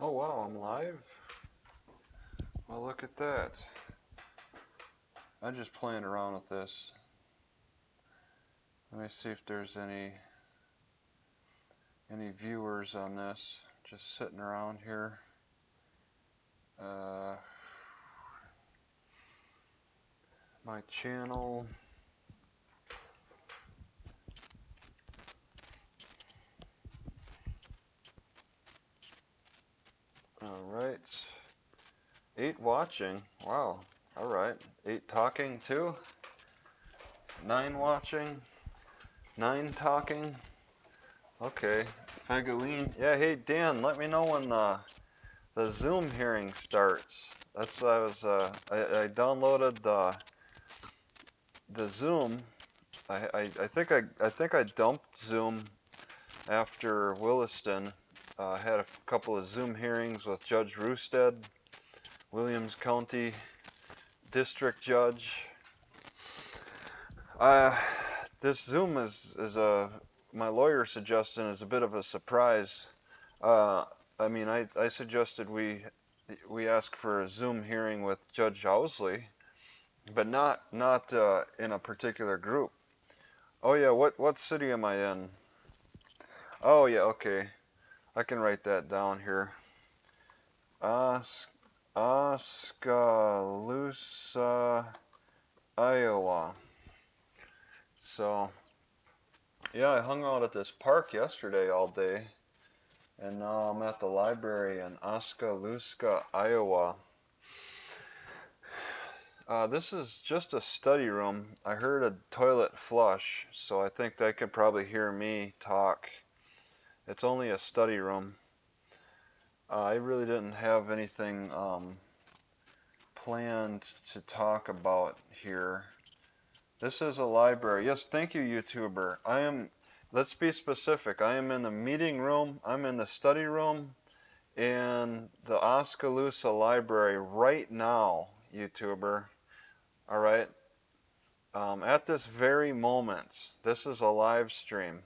Oh wow, I'm live? Well, look at that. I'm just playing around with this. Let me see if there's any viewers on this. Just sitting around here. My channel. Alright. 8 watching. Wow. Alright. 8 talking too. 9 watching. 9 talking. Okay. Fegaline. Yeah, hey Dan, let me know when the Zoom hearing starts. That's what I downloaded the Zoom. I think I dumped Zoom after Williston. Had a couple of Zoom hearings with Judge Roosted, Williams County District Judge. This Zoom is my lawyer suggestion is a bit of a surprise. I mean, I suggested we ask for a Zoom hearing with Judge Housley, but not in a particular group. Oh yeah, what city am I in? Oh yeah, okay. I can write that down here. Oskaloosa, Iowa. So, yeah, I hung out at this park yesterday all day, and now I'm at the library in Oskaloosa, Iowa. This is just a study room. I heard a toilet flush, so I think they could probably hear me talk. It's only a study room. I really didn't have anything planned to talk about here. This is a library. Yes, thank you, YouTuber. Let's be specific. I am in the meeting room, I'm in the study room, in the Oskaloosa Library right now, YouTuber. All right. At this very moment, this is a live stream.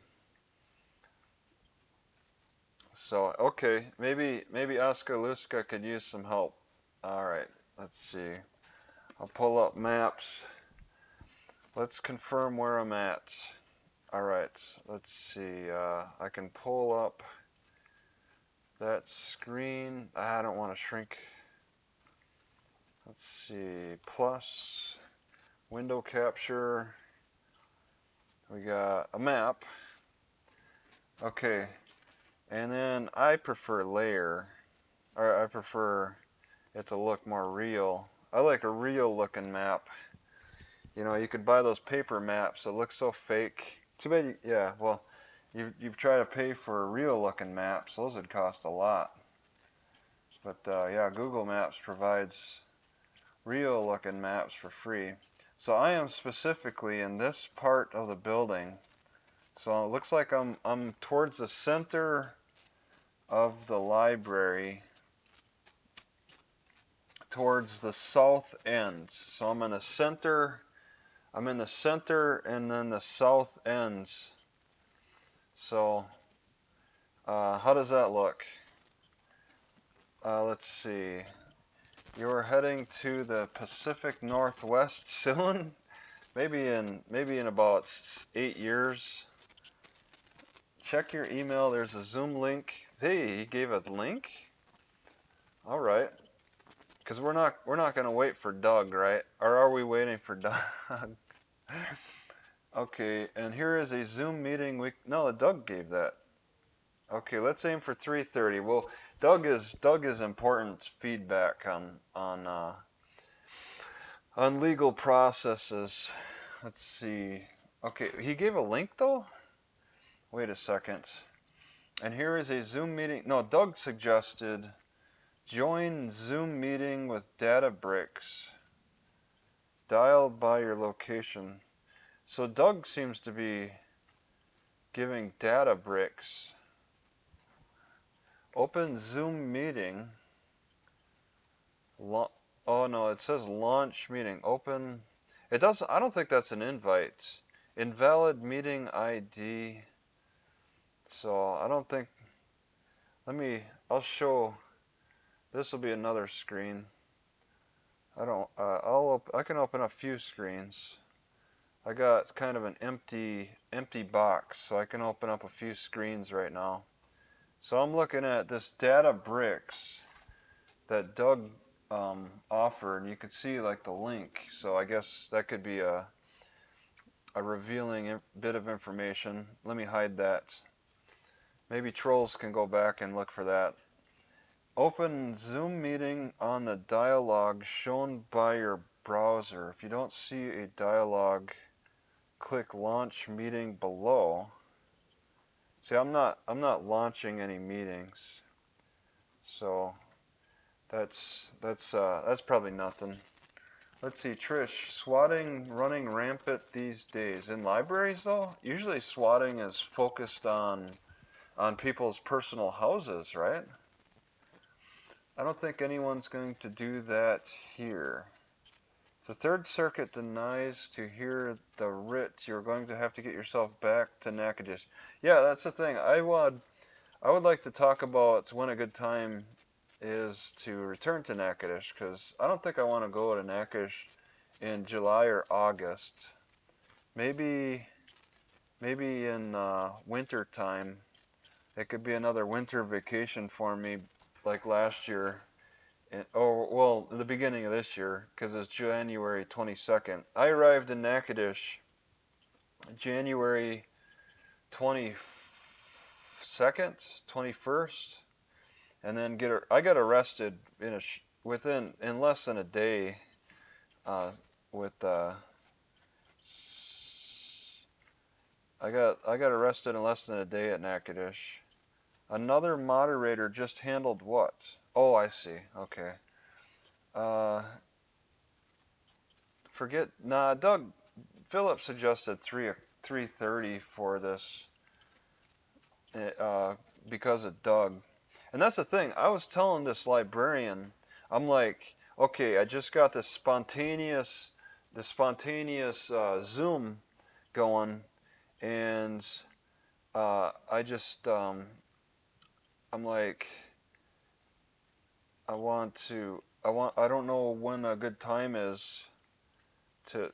So, okay, maybe Oskaloosa could use some help. All right, let's see. I'll pull up maps. Let's confirm where I'm at. All right, let's see. I can pull up that screen. I don't want to shrink. Let's see. Plus, window capture. We got a map. Okay, and then I prefer layer, or I prefer it to look more real. I like a real looking map. You know, you could buy those paper maps that look so fake. Too bad, yeah, well, you've tried to pay for real looking maps. Those would cost a lot. But yeah, Google Maps provides real looking maps for free. So I am specifically in this part of the building. So it looks like I'm towards the center of the library, towards the south end. So I'm in the center and then the south ends. So how does that look? Let's see. You're heading to the Pacific Northwest soon? Maybe in about 8 years. Check your email. There's a Zoom link. Hey, he gave a link. All right. Because we're not gonna wait for Doug, right? Or are we waiting for Doug? Okay. And here is a Zoom meeting. No, Doug gave that. Okay. Let's aim for 3:30. Well, Doug is important feedback on legal processes. Let's see. Okay. He gave a link though. Wait a second. And here is a Zoom meeting. No, Doug suggested join Zoom meeting with Databricks. Dial by your location. So Doug seems to be giving Databricks. Open Zoom meeting. Oh no, it says launch meeting. Open. It does. I don't think that's an invite. Invalid meeting ID. So I don't think. I'll show. This will be another screen. I can open a few screens. I got kind of an empty box, so I can open up a few screens right now. So I'm looking at this Databricks that Doug offered. You could see like the link, so I guess that could be a revealing bit of information. Let me hide that. Maybe trolls can go back and look for that. Open Zoom meeting on the dialog shown by your browser. If you don't see a dialog, click launch meeting below. See, I'm not launching any meetings, so that's probably nothing. Let's see, Trish, swatting running rampant these days in libraries though. Usually swatting is focused on people's personal houses, right? I don't think anyone's going to do that here. The Third Circuit denies to hear the writ. You're going to have to get yourself back to Natchitoches. Yeah, that's the thing. I would like to talk about when a good time is to return to Natchitoches, because I don't think I want to go to Natchitoches in July or August. Maybe in winter time. It could be another winter vacation for me, like last year. Well, the beginning of this year, because it's January 22nd. I arrived in Natchitoches January 22nd, 21st, and then I got arrested in less than a day. With I got arrested in less than a day at Natchitoches. Another moderator just handled what? Oh, I see. Okay. Doug Phillips suggested 3:30 for this because of Doug. And that's the thing. I was telling this librarian, I'm like, okay, I just got this spontaneous Zoom going, and I'm like, I don't know when a good time is to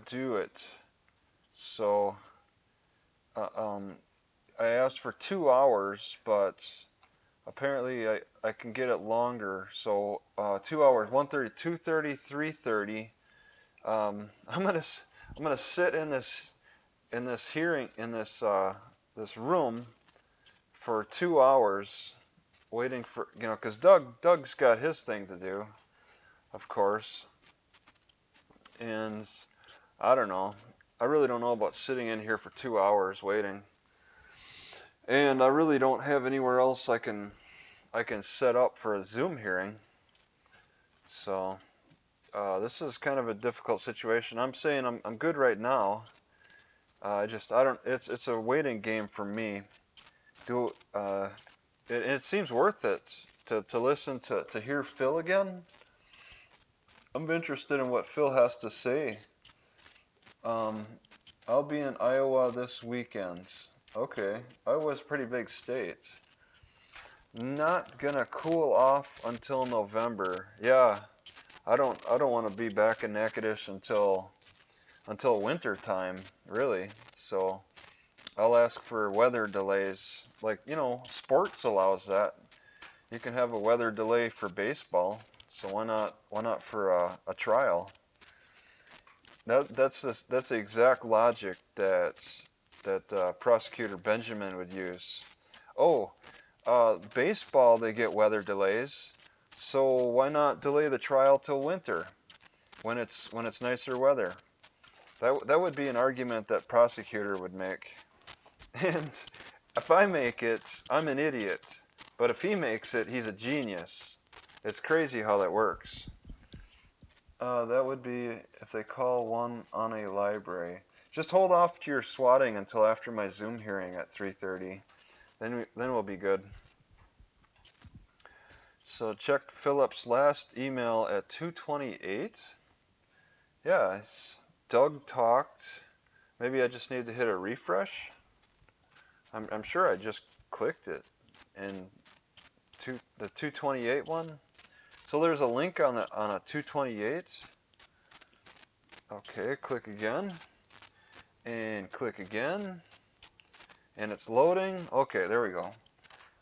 do it. So I asked for 2 hours, but apparently I can get it longer. So 2 hours, 1:30, 2:30, 3:30. I'm gonna sit in this hearing in this room for 2 hours, waiting for because Doug's got his thing to do, of course, and I don't know. I really don't know about sitting in here for 2 hours waiting. And I really don't have anywhere else I can set up for a Zoom hearing. So this is kind of a difficult situation. I'm saying I'm good right now. I don't. It's a waiting game for me. It seems worth it to listen to hear Phil again. I'm interested in what Phil has to say. I'll be in Iowa this weekend. Okay, Iowa's a pretty big state. Not gonna cool off until November. Yeah, I don't want to be back in Natchitoches until winter time, really. So I'll ask for weather delays. Like, sports allows that. You can have a weather delay for baseball. So why not for a trial? That's the exact logic that prosecutor Benjamin would use. Oh, baseball, they get weather delays, so why not delay the trial till winter when it's nicer weather? That would be an argument that prosecutor would make. And if I make it, I'm an idiot. But if he makes it, he's a genius. It's crazy how that works. That would be if they call one on a library. Just hold off to your swatting until after my Zoom hearing at 3:30. Then we'll be good. So check Philip's last email at 2:28. Yeah, Doug talked. Maybe I just need to hit a refresh. I'm sure I just clicked it in the 228 one. So there's a link on a 228. Okay, click again, and click again, and it's loading. Okay, there we go.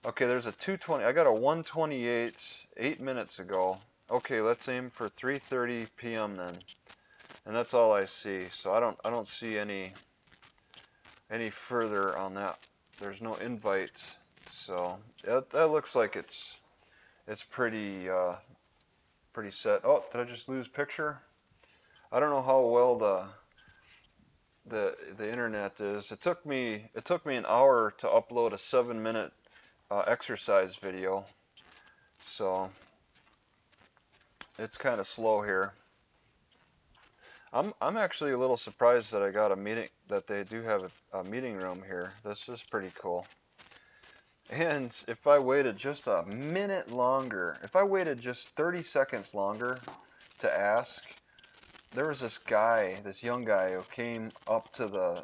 Okay, there's a 220. I got a 128 8 minutes ago. Okay, let's aim for 3:30 p.m. then, and that's all I see. So I don't see any further on that. There's no invite, so that looks like it's pretty pretty set. Oh, did I just lose picture? I don't know how well the internet is. It took me an hour to upload a 7-minute exercise video, so it's kind of slow here. I'm actually a little surprised that I got a meeting, that they do have a meeting room here. This is pretty cool. And if I waited just a minute longer, if I waited just 30 seconds longer to ask, there was this guy, this young guy who came up to the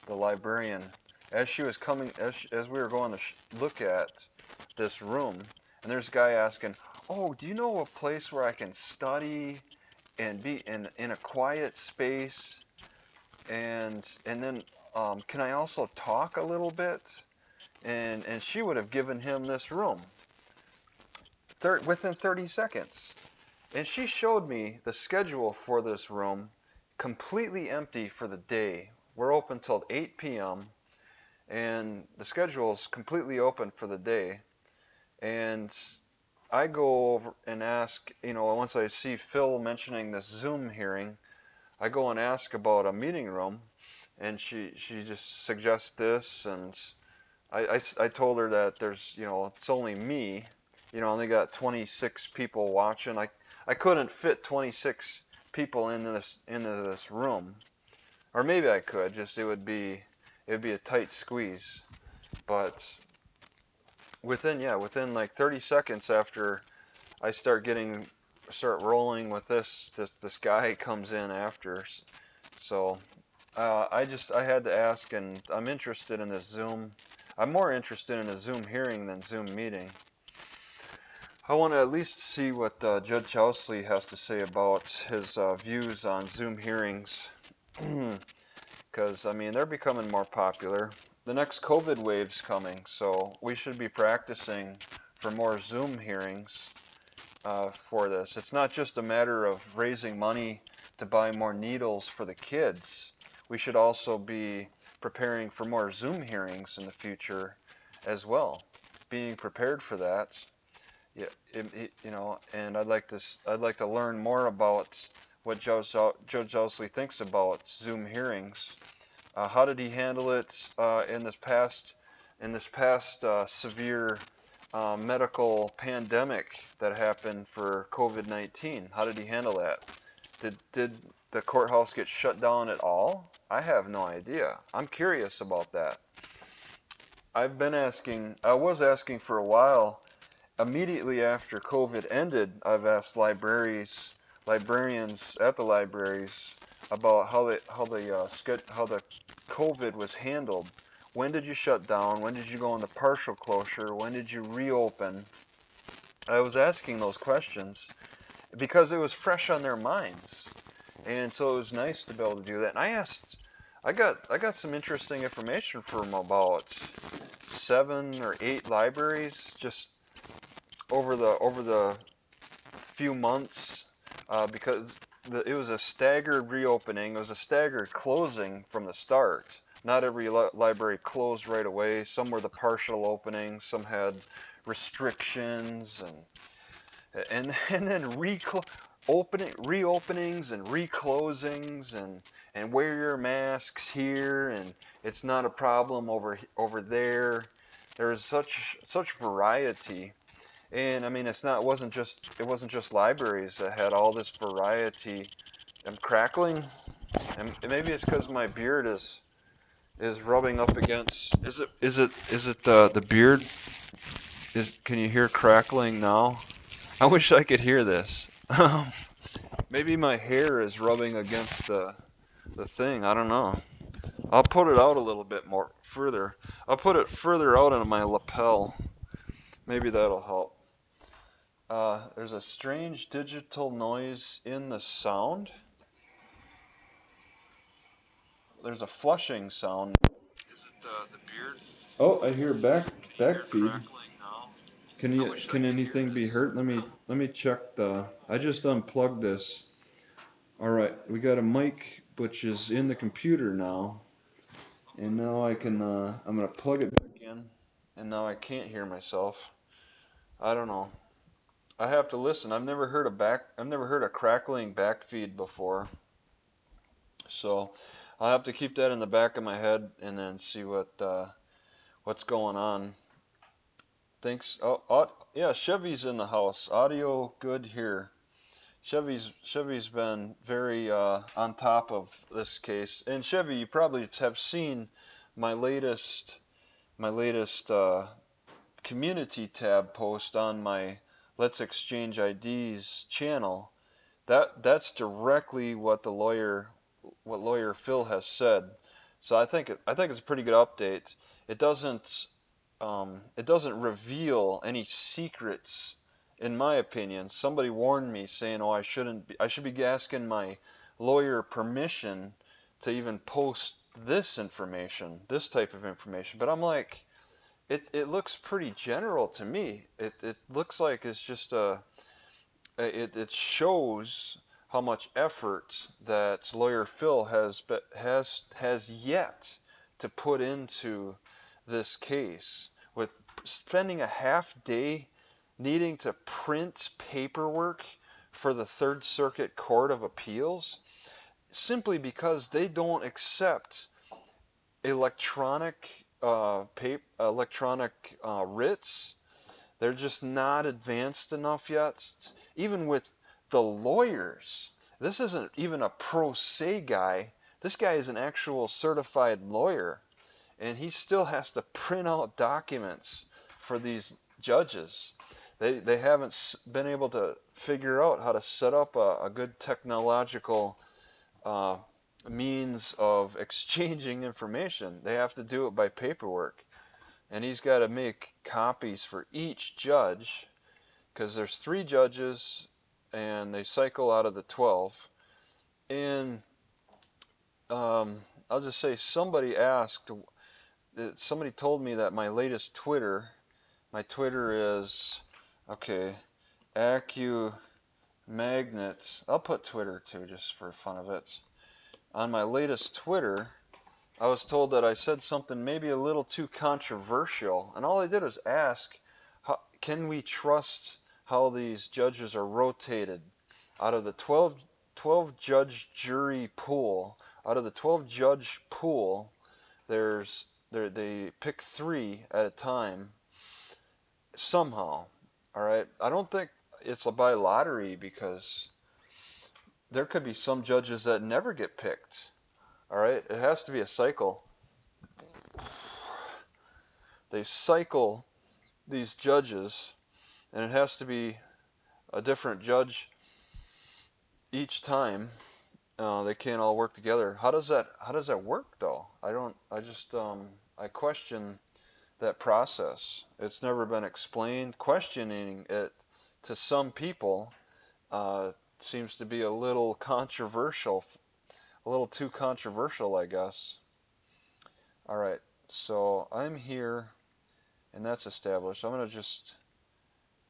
librarian as she was coming, as we were going to look at this room, and there's a guy asking, "Oh, do you know a place where I can study and be in a quiet space, and then can I also talk a little bit?" And she would have given him this room within 30 seconds. And she showed me the schedule for this room, completely empty for the day. We're open till 8 p.m. and the schedule is completely open for the day. And I go over and ask, once I see Phil mentioning this Zoom hearing, I go and ask about a meeting room, and she just suggests this, and I told her that there's, it's only me, only got 26 people watching. I couldn't fit 26 people into this room, or maybe I could. Just it would be a tight squeeze. But within like 30 seconds after I start rolling with this guy comes in after. So I had to ask, and I'm interested in this Zoom. I'm more interested in a Zoom hearing than Zoom meeting. I want to at least see what Judge Housley has to say about his views on Zoom hearings, because I mean they're becoming more popular. The next COVID wave's coming, so we should be practicing for more Zoom hearings for this. It's not just a matter of raising money to buy more needles for the kids. We should also be preparing for more Zoom hearings in the future as well. Being prepared for that. Yeah, and I'd like to learn more about what Judge Housley thinks about Zoom hearings. How did he handle it in this past severe medical pandemic that happened for COVID-19? How did he handle that? Did the courthouse get shut down at all? I have no idea. I'm curious about that. I was asking for a while. Immediately after COVID ended, I've asked librarians at the libraries about how the COVID was handled. When did you shut down? When did you go into partial closure? When did you reopen? I was asking those questions because it was fresh on their minds, and so it was nice to be able to do that. And I got some interesting information from about 7 or 8 libraries just over the few months, because it was a staggered reopening. It was a staggered closing from the start. Not every library closed right away. Some were the partial opening. Some had restrictions, and then reopenings and reclosings, and wear your masks here, and it's not a problem over there. There's such variety. And I mean, it wasn't just libraries that had all this variety. I'm crackling, and maybe it's because my beard is rubbing up against. Is it the beard? Can you hear crackling now? I wish I could hear this. Maybe my hair is rubbing against the thing. I don't know. I'll put it out a little bit more further. I'll put it further out into my lapel. Maybe that'll help. There's a strange digital noise in the sound. There's a flushing sound. Is it the beard? Oh, I hear back feed. Now. Can anything be heard? Let me check the. I just unplugged this. All right, we got a mic which is in the computer now, and now I can. I'm gonna plug it back in, and now I can't hear myself. I don't know. I have to listen. I've never heard a crackling back feed before. So I'll have to keep that in the back of my head and then see what's going on. Thanks. Yeah, Chevy's in the house. Audio good here. Chevy's been very on top of this case. And Chevy, you probably have seen my latest community tab post on my Let's Exchange IDs channel. That's directly what lawyer Phil has said. So I think it's a pretty good update. It doesn't reveal any secrets, in my opinion. Somebody warned me saying, "Oh, I should be asking my lawyer permission to even post this information, this type of information." But I'm like, it looks pretty general to me. It looks like it's just it shows how much effort that lawyer Phil has yet to put into this case, with spending a half day needing to print paperwork for the Third Circuit Court of Appeals simply because they don't accept electronic writs. They're just not advanced enough yet. Even with the lawyers, this isn't even a pro se guy. This guy is an actual certified lawyer, and he still has to print out documents for these judges. They haven't been able to figure out how to set up a good technological uh, means of exchanging information. They have to do it by paperwork, and he's got to make copies for each judge because there's 3 judges and they cycle out of the 12. And I'll just say somebody told me that my latest my Twitter is, okay, AccuMagnet. I'll put Twitter too just for fun of it. On my latest Twitter, I was told that I said something maybe a little too controversial, and all I did was ask, can we trust how these judges are rotated? Out of the 12 judge jury pool, out of the 12 judge pool, they pick 3 at a time somehow. All right, I don't think it's by lottery because there could be some judges that never get picked. All right, it has to be a cycle. They cycle these judges, and it has to be a different judge each time. They can't all work together. How does that work though? I question that process. It's never been explained. Questioning it to some people seems to be a little controversial, a little too controversial, I guess. All right, so I'm here, and that's established. I'm gonna just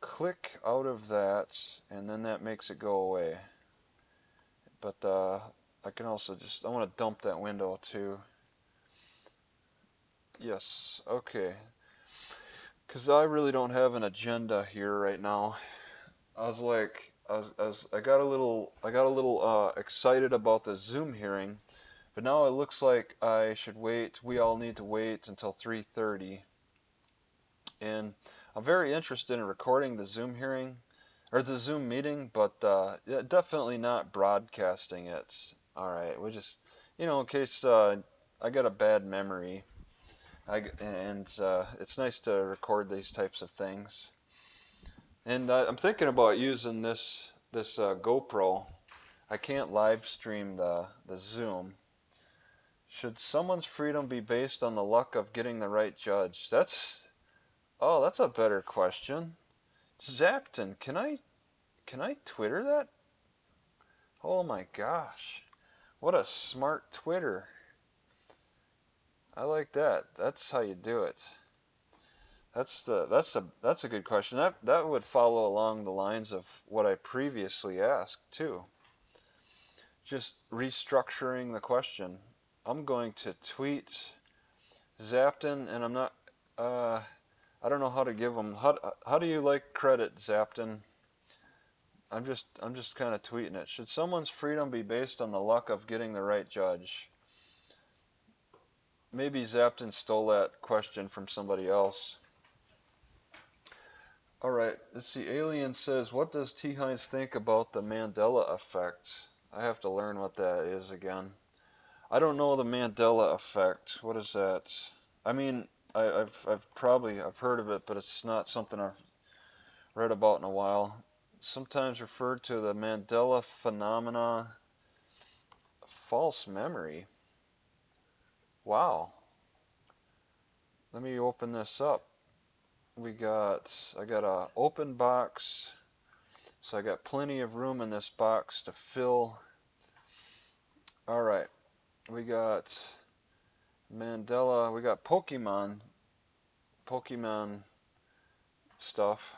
click out of that, and then that makes it go away. But I can also I want to dump that window too. Yes, okay. Because I really don't have an agenda here right now. I got a little excited about the Zoom hearing, but now it looks like I should wait. We all need to wait until 3:30. And I'm very interested in recording the Zoom hearing or the Zoom meeting, but yeah, definitely not broadcasting it. All right, we just, in case I got a bad memory, it's nice to record these types of things. And I'm thinking about using this GoPro. I can't live stream the Zoom. Should someone's freedom be based on the luck of getting the right judge? That's a better question. Zapton, can I Twitter that? Oh my gosh. What a smart Twitter. I like that. That's how you do it. That's a good question. That would follow along the lines of what I previously asked too. Just restructuring the question. I'm going to tweet Zapton, and I'm not. Uh, I don't know how to give him. How do you like credit, Zapton? I'm just kind of tweeting it. Should someone's freedom be based on the luck of getting the right judge? Maybe Zapton stole that question from somebody else. All right, let's see. Alien says, "What does T. Hines think about the Mandela effect?" I have to learn what that is again. I don't know the Mandela effect. What is that? I mean, I've heard of it, but it's not something I've read about in a while. Sometimes referred to the Mandela phenomena, false memory. Wow. Let me open this up. I got a open box, so I got plenty of room in this box to fill. All right, we got Mandela, we got Pokemon stuff.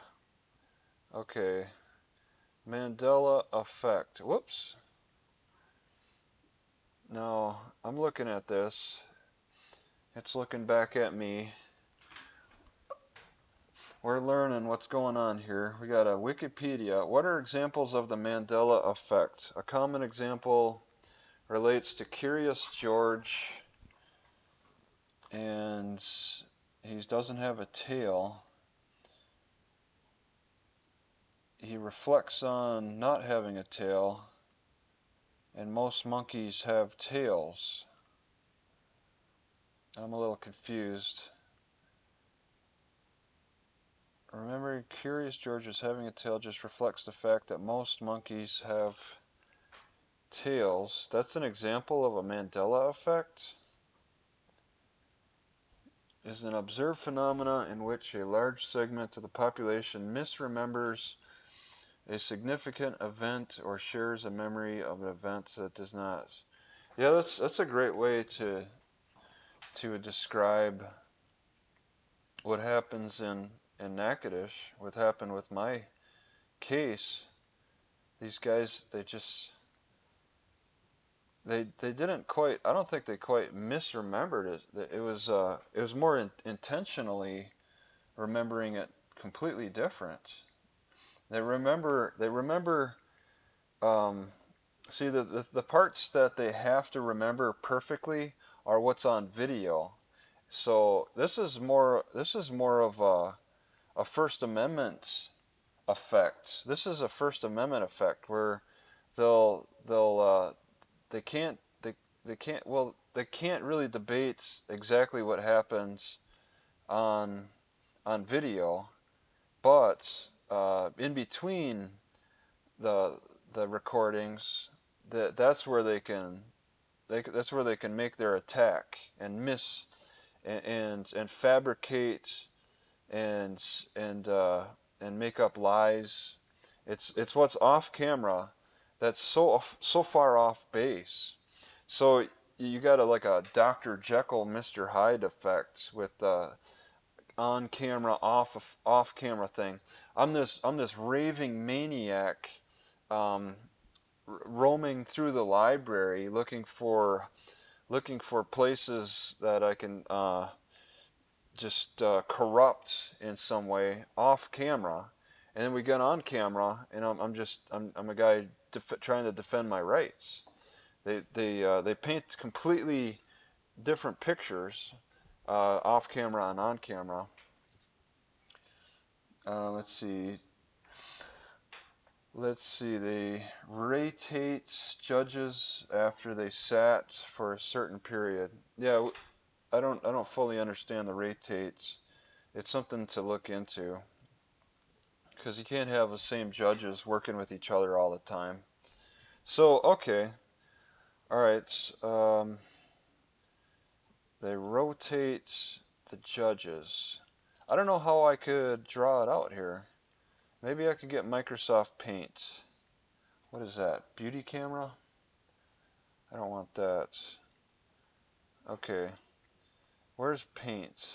Okay, Mandela effect. Whoops. Now, I'm looking at this. It's looking back at me. We're learning what's going on here. We got a Wikipedia. What are examples of the Mandela effect? A common example relates to Curious George, and he doesn't have a tail. He reflects on not having a tail, and most monkeys have tails. I'm a little confused. Remembering Curious George as having a tail just reflects the fact that most monkeys have tails. That's an example of a Mandela effect. Is an observed phenomena in which a large segment of the population misremembers a significant event or shares a memory of an event that does not. Yeah, that's a great way to describe what happens in Natchitoches, what happened with my case. These guys, they didn't quite. I don't think they quite misremembered it. It was more intentionally remembering it completely different. They remember. Um, See, the parts that they have to remember perfectly are what's on video. So this is more of a First Amendment effect. This is a First Amendment effect where they'll they can't well they can't really debate exactly what happens on video, but in between the recordings, that's where they can make their attack and miss and fabricate and and uh, and make up lies. It's what's off camera that's so far off base. So you got like a Dr. Jekyll, Mr. Hyde effect with on camera, off camera thing. I'm this raving maniac, um, roaming through the library looking for places that I can just corrupt in some way off camera, and then we get on camera, and I'm a guy trying to defend my rights. They paint completely different pictures, off camera and on camera. Let's see. Let's see. They rotate judges after they sat for a certain period. Yeah, I don't fully understand the rotates. It's something to look into because you can't have the same judges working with each other all the time. So okay, all right. They rotate the judges. I don't know how I could draw it out here. Maybe I could get Microsoft Paint. What is that? Beauty camera? I don't want that. Okay. Where's Paint?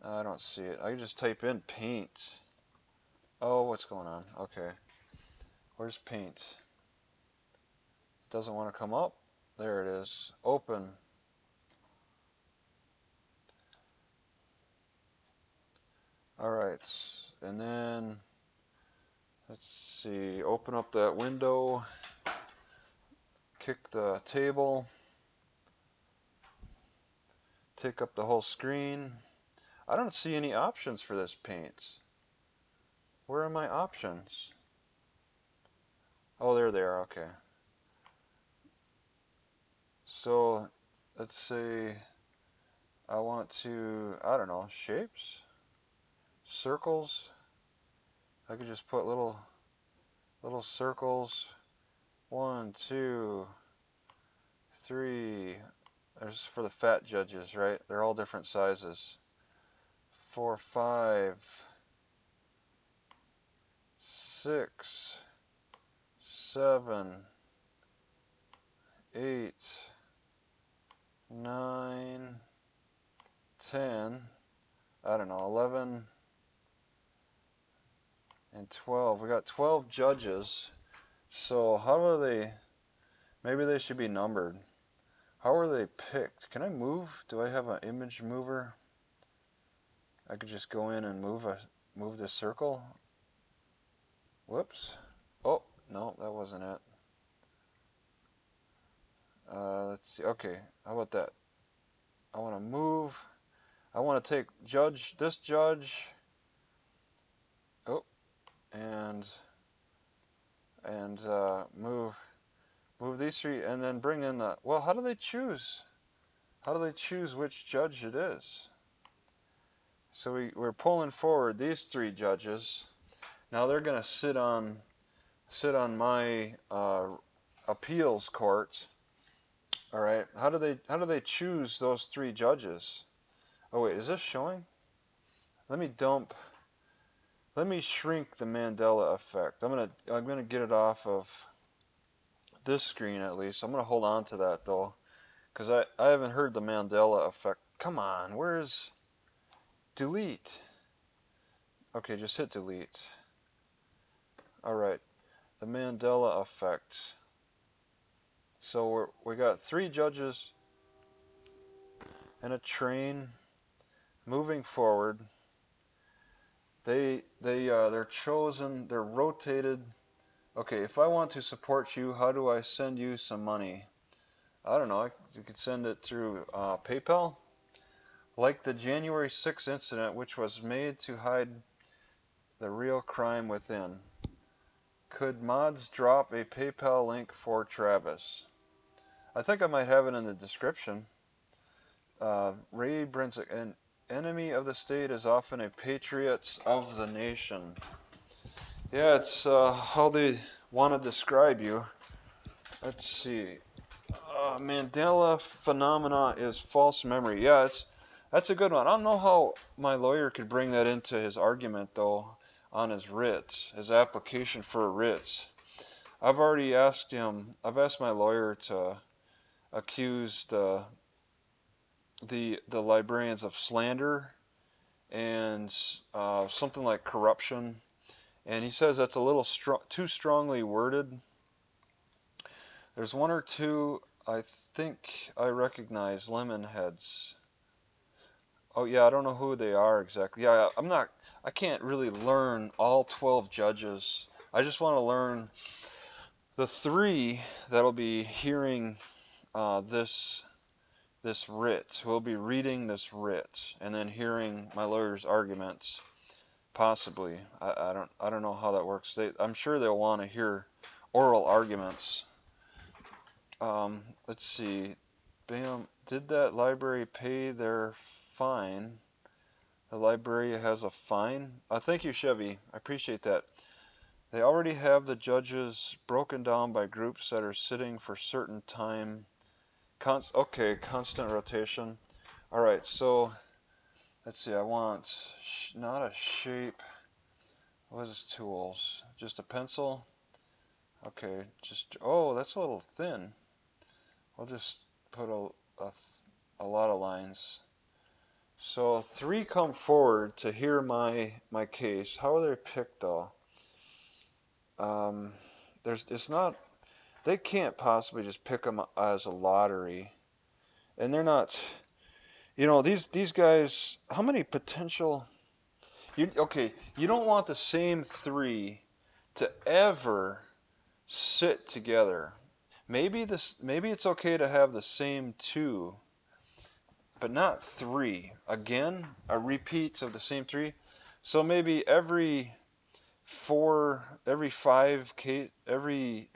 I don't see it. I can just type in Paint. Oh, what's going on? Okay. Where's Paint? It doesn't want to come up. There it is. Open. Alright. And then, let's see. Open up that window. Kick the table. Take up the whole screen. I don't see any options for this Paint. Where are my options? Oh, there they are. Okay. So, let's say I want to, I don't know, shapes? Circles? I could just put little circles. 1, 2, 3. There's for the fat judges, right? They're all different sizes. 4, 5, 6, 7, 8, 9, 10. I don't know, 11 and 12. We got 12 judges. So how are they? Maybe they should be numbered. How are they picked? Can I move? Do I have an image mover? I could just go in and move this circle. Whoops. Oh, no, that wasn't it. Let's see. Okay, how about that? I want to move. I want to take this judge. Oh, and move these three, and then bring in the. Well, how do they choose? How do they choose which judge it is? So we're pulling forward these three judges. Now they're going to sit on my appeals court. All right. How do they choose those three judges? Oh wait, is this showing? Let me shrink the Mandela effect. I'm gonna get it off of this screen at least. I'm gonna hold on to that though, because I haven't heard the Mandela effect. Come on, where's delete? Okay, just hit delete. All right, the Mandela effect. So we got three judges and a train moving forward. They're chosen. They're rotated. Okay, if I want to support you, how do I send you some money? I don't know. You could send it through PayPal. Like the January 6th incident, which was made to hide the real crime within. Could mods drop a PayPal link for Travis? I think I might have it in the description. Ray Brinsick, an enemy of the state is often a patriot of the nation. Yeah, it's how they want to describe you. Let's see. Mandela phenomena is false memory. Yeah, that's a good one. I don't know how my lawyer could bring that into his argument though on his writ, his application for a writ. I've asked my lawyer to accuse the librarians of slander and something like corruption, and he says that's a little too strongly worded. There's one or two I think I recognize, Lemonheads. Oh yeah, I don't know who they are exactly. Yeah, I can't really learn all 12 judges. I just want to learn the three that'll be hearing this writ. Who'll be reading this writ and then hearing my lawyer's arguments. Possibly. I don't know how that works. I'm sure they'll want to hear oral arguments. Let's see. Bam. Did that library pay their fine? The library has a fine? Thank you, Chevy. I appreciate that. They already have the judges broken down by groups that are sitting for certain time. Okay, constant rotation. Alright, so let's see. I want not a shape. What is this tools? Just a pencil? Okay, just, oh, that's a little thin. I'll just put a lot of lines. So 3 come forward to hear my case. How are they picked though? Um, it's not, they can't possibly just pick them as a lottery. And they're not, these guys, how many potential, okay, you don't want the same 3 to ever sit together. Maybe it's okay to have the same 2, but not 3. Again, a repeat of the same 3. So maybe every 5 case,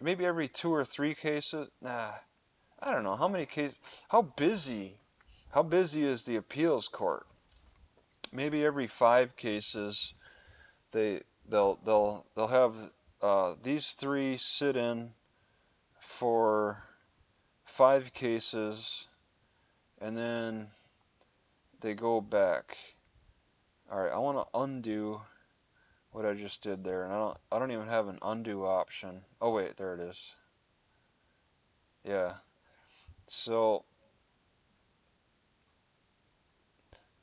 maybe every 2 or 3 cases. Nah, I don't know how many cases. How busy is the appeals court? Maybe every 5 cases they'll have these 3 sit in for 5 cases, and then they go back. All right, I want to undo what I just did there, and I don't even have an undo option. Oh wait, there it is. Yeah. So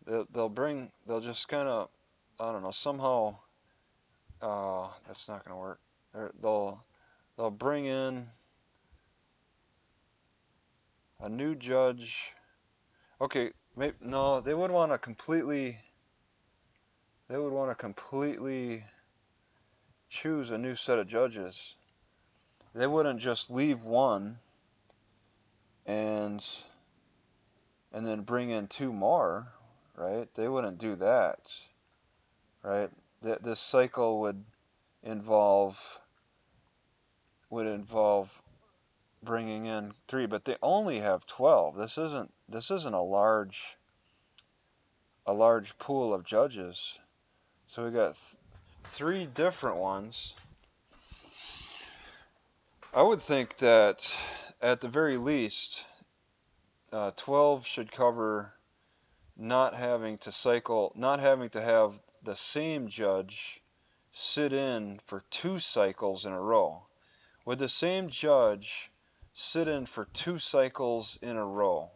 they'll just kind of, I don't know, somehow that's not gonna work. They'll bring in a new judge. Okay, maybe no, they would want to completely choose a new set of judges. They wouldn't just leave one and then bring in 2 more, right? They wouldn't do that, right? This cycle involve would involve bringing in 3, but they only have 12. This isn't a large pool of judges. So we got 3 different ones. I would think that at the very least, 12 should cover not having to have the same judge sit in for 2 cycles in a row. Would the same judge sit in for 2 cycles in a row?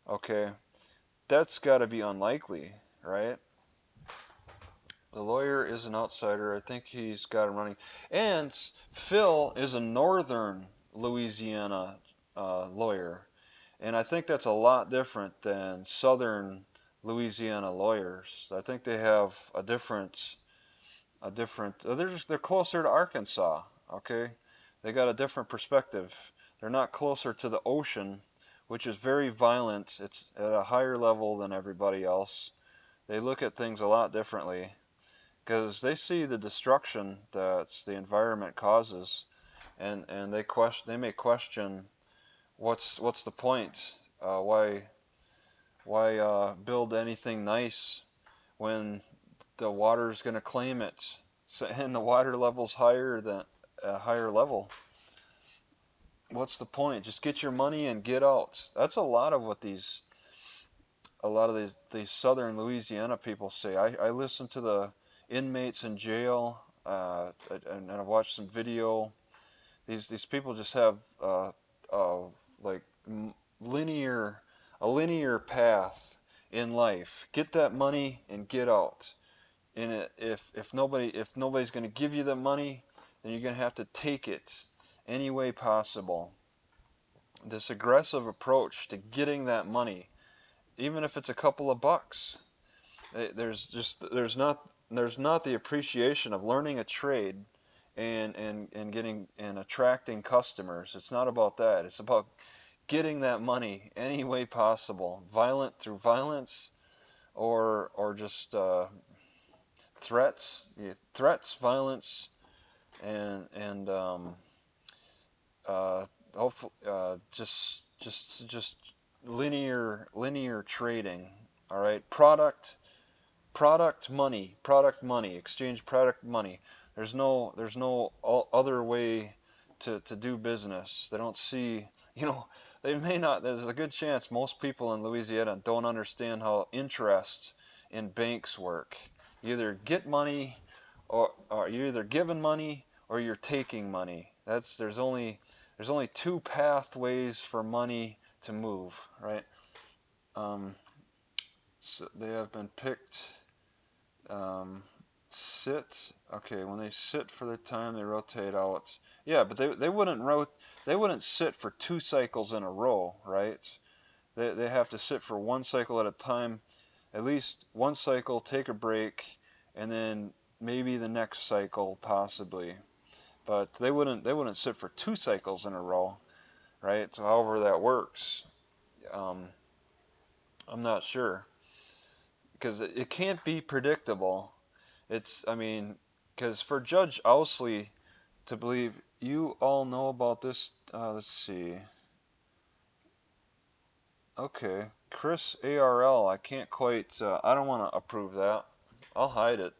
Okay, that's got to be unlikely, right? The lawyer is an outsider. I think he's got him running. And Phil is a northern Louisiana lawyer. And I think that's a lot different than southern Louisiana lawyers. I think they have they're closer to Arkansas, okay? They got a different perspective. They're not closer to the ocean, which is very violent. It's at a higher level than everybody else. They look at things a lot differently because they see the destruction that the environment causes, and they may question what's the point? Why build anything nice when the water's going to claim it, and the water level's higher than a higher level? What's the point? Just get your money and get out. That's a lot of these southern Louisiana people say. I listen to the inmates in jail, and I've watched some video. These people just have uh, like linear a linear path in life. Get that money and get out. And if nobody's going to give you the money, then you're going to have to take it any way possible. This aggressive approach to getting that money, even if it's a couple of bucks, there's not the appreciation of learning a trade and getting and attracting customers. It's not about that. It's about getting that money any way possible, through violence or just threats, violence, and hopefully just linear trading. All right, product money, exchange product money. There's no other way to do business. They don't see, they may not. There's a good chance most people in Louisiana don't understand how interest in banks work. You either get money or you're either giving money or you're taking money. There's only two pathways for money to move, right? Um, so they have been picked. Um, sit. Okay, when they sit for their time, they rotate out. Yeah, but they wouldn't sit for two cycles in a row, right? They have to sit for one cycle at a time, at least one cycle, take a break, and then maybe the next cycle possibly. But they wouldn't sit for two cycles in a row, right? So however that works, um, I'm not sure because it can't be predictable. I mean, because for Judge Ousley to believe, you all know about this. Let's see. Okay, Chris ARL. I can't quite. I don't want to approve that. I'll hide it.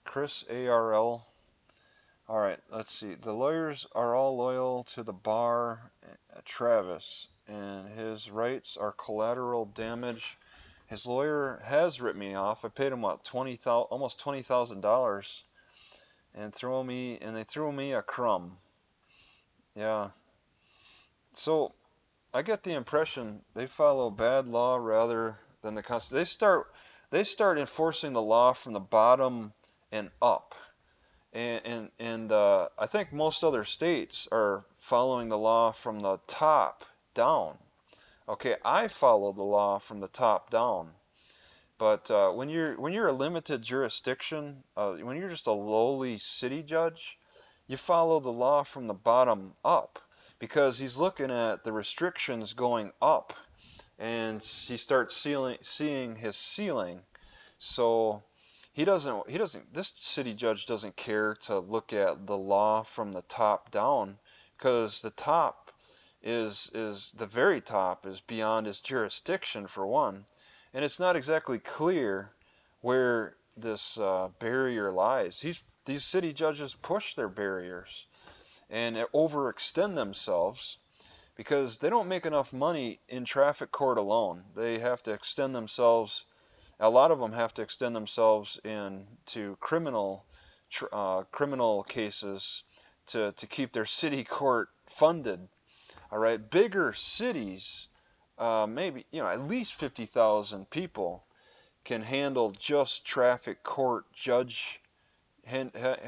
Chris ARL. All right. Let's see. The lawyers are all loyal to the bar. Travis, and his rights are collateral damage. His lawyer has ripped me off. I paid him what almost $20,000, and they threw me a crumb. Yeah. So I get the impression they follow bad law rather than the Constitution. They start enforcing the law from the bottom and up, and I think most other states are following the law from the top down. Okay, I follow the law from the top down. But when you're a limited jurisdiction, when you're just a lowly city judge, you follow the law from the bottom up because he's looking at the restrictions going up, and he starts seeing his ceiling. So this city judge doesn't care to look at the law from the top down because the top is the very top is beyond his jurisdiction for one, and it's not exactly clear where this barrier lies. These city judges push their barriers and overextend themselves because they don't make enough money in traffic court alone. They have to extend themselves. A lot of them have to extend themselves into criminal cases to keep their city court funded. All right, bigger cities, maybe at least 50,000 people can handle just traffic court judge,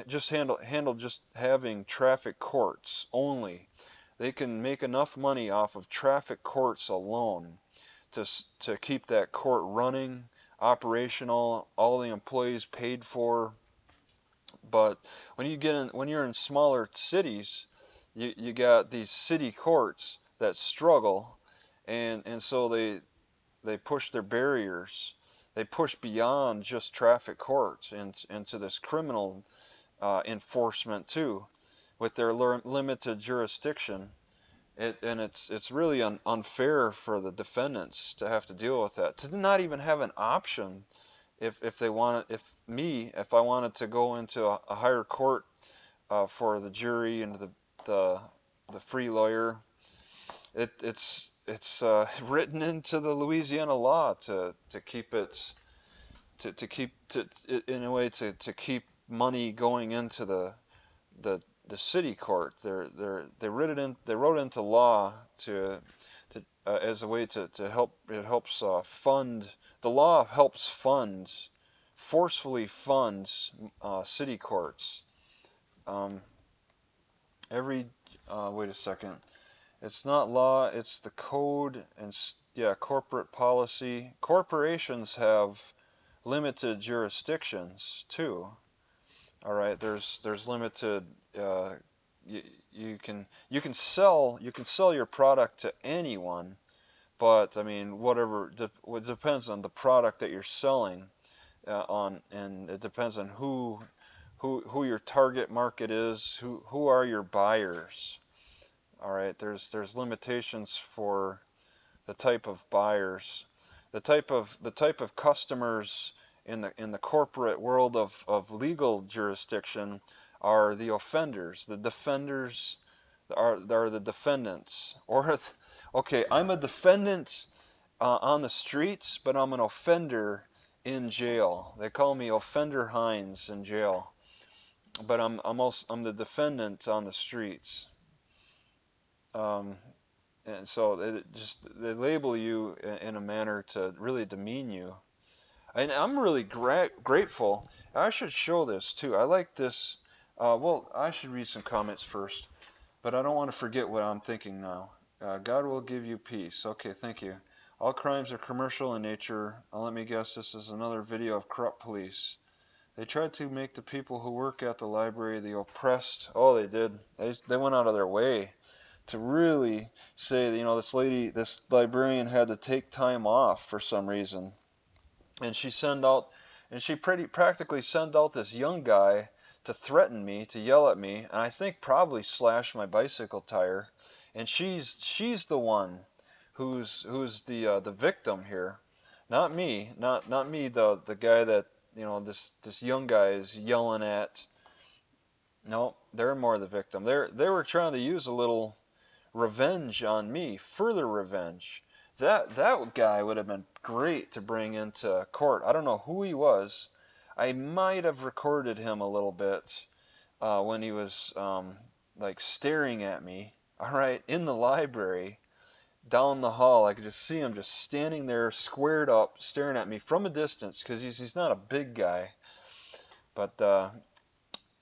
just handle just having traffic courts only. They can make enough money off of traffic courts alone to keep that court running, operational, all the employees paid for. But when you're in smaller cities, you got these city courts that struggle, and so they push their barriers. They push beyond just traffic courts into this criminal enforcement too, with their limited jurisdiction. It's really unfair for the defendants to have to deal with that. To not even have an option if they wanted, if I wanted to go into a higher court for the jury and the the free lawyer, it's written into the Louisiana law to keep it to keep to in a way to keep money going into the the city court. They wrote into law to as a way to help. It helps fund. The law helps fund, forcefully funds city courts. Um, every Wait a second. It's not law. It's the code and yeah, corporate policy. Corporations have limited jurisdictions too. All right, there's limited. Uh, you, you can sell your product to anyone, but I mean whatever. It depends on the product that you're selling and it depends on who your target market is. Who are your buyers? All right, there's limitations for the type of buyers, the type of customers in the corporate world of legal jurisdiction are the offenders. The defenders are the defendants. Or okay, I'm a defendant on the streets, but I'm an offender in jail. They call me Offender Hines in jail, but I'm the defendant on the streets. Um, and so they label you in a manner to really demean you. And I'm really grateful. I should show this too. I like this. Well, I should read some comments first, but I don't want to forget what I'm thinking now. God will give you peace. Okay, thank you. All crimes are commercial in nature. Let me guess, this is another video of corrupt police. They tried to make the people who work at the library the oppressed. Oh, they did. They went out of their way to really say that, this librarian had to take time off for some reason. And she practically sent out this young guy to threaten me, to yell at me, and I think probably slash my bicycle tire. And she's the one who's the victim here, not me, not me, the guy that this young guy is yelling at. No, they're more the victim. They were trying to use a little revenge on me, further revenge. That guy would have been great to bring into court. I don't know who he was. I might have recorded him a little bit when he was like staring at me. All right, in the library, down the hall, I could just see him just standing there, squared up, staring at me from a distance because he's not a big guy, but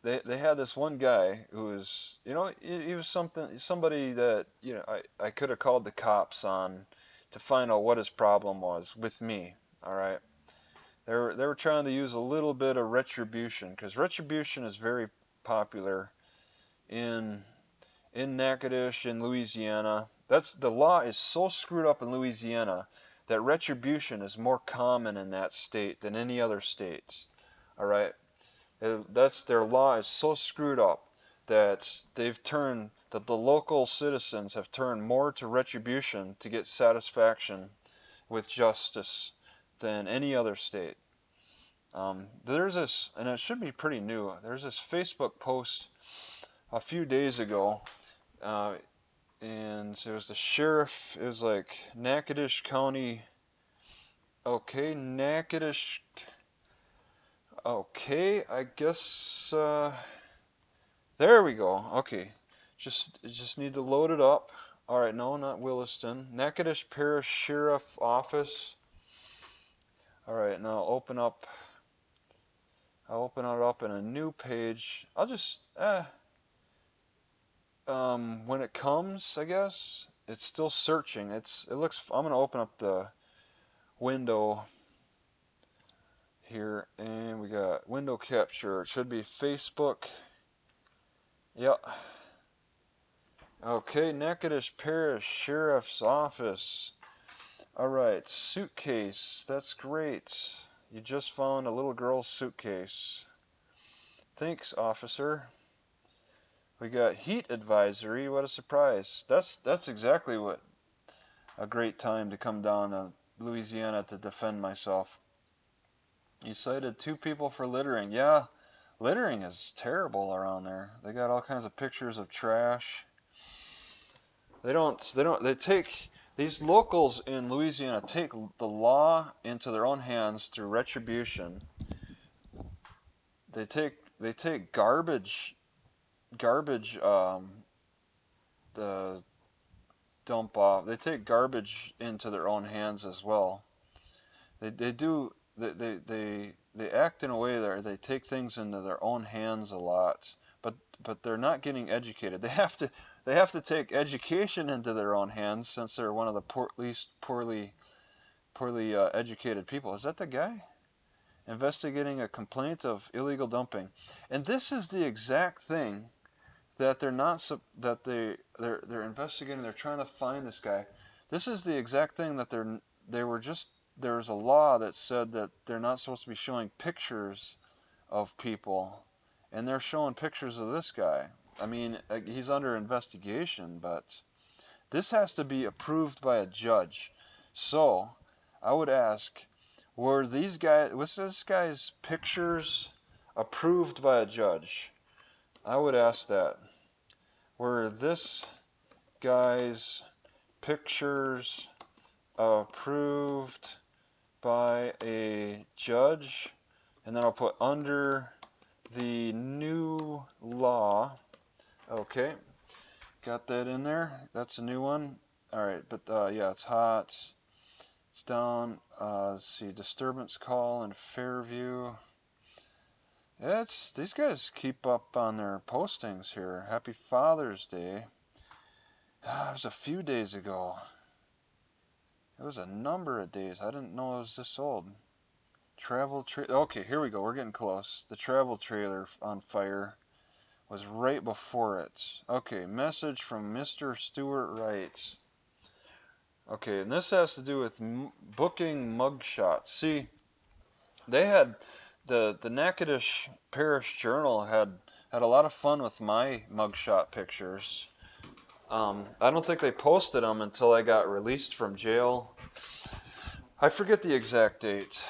they had this one guy who was, he was somebody that, I could have called the cops on to find out what his problem was with me. All right, they were trying to use a little bit of retribution, because retribution is very popular in Natchitoches, in Louisiana. The law is so screwed up in Louisiana that retribution is more common in that state than any other states. All right. Their law is so screwed up that the local citizens have turned more to retribution to get satisfaction with justice than any other state. There's this, and it should be pretty new. There's this Facebook post a few days ago, and it was the sheriff. It was like Natchitoches County. Okay, Natchitoches. Okay, I guess. There we go. Okay. Just need to load it up. Alright, no, not Williston. Natchitoches Parish Sheriff Office. Alright, now I'll open it up in a new page. I'll just, when it comes, I guess, it's still searching. I'm gonna open up the window here, and we got window capture. It should be Facebook. Yep. Okay, Natchitoches Parish Sheriff's Office. Alright, suitcase. That's great. You just found a little girl's suitcase. Thanks, officer. We got heat advisory. What a surprise. That's exactly what a great time to come down to Louisiana to defend myself. You cited 2 people for littering. Yeah, littering is terrible around there. They got all kinds of pictures of trash. These locals in Louisiana take the law into their own hands through retribution. They take garbage, the dump off. They take garbage into their own hands as well. They act in a way that they take things into their own hands a lot, but they're not getting educated. They have to take education into their own hands, since they're one of the least poorly educated people. Is that the guy? Investigating a complaint of illegal dumping. And this is the exact thing that they're investigating. They're trying to find this guy. This is the exact thing that there's a law that said that they're not supposed to be showing pictures of people, and they're showing pictures of this guy. I mean, he's under investigation, but this has to be approved by a judge. So I would ask, was this guy's pictures approved by a judge? I would ask that. Were this guy's pictures approved by a judge, and then I'll put under the new law. Okay, got that in there. That's a new one. All right, but yeah, it's hot. It's down. Let's see, disturbance call in Fairview. Yeah, these guys keep up on their postings here. Happy Father's Day. It was a few days ago. It was a number of days. I didn't know it was this old. Okay, here we go. We're getting close. The travel trailer on fire was right before it. Okay, message from Mr. Stewart Wright. Okay, and this has to do with booking mugshots. See, they had the Natchitoches Parish Journal had a lot of fun with my mugshot pictures. I don't think they posted them until I got released from jail. I forget the exact date.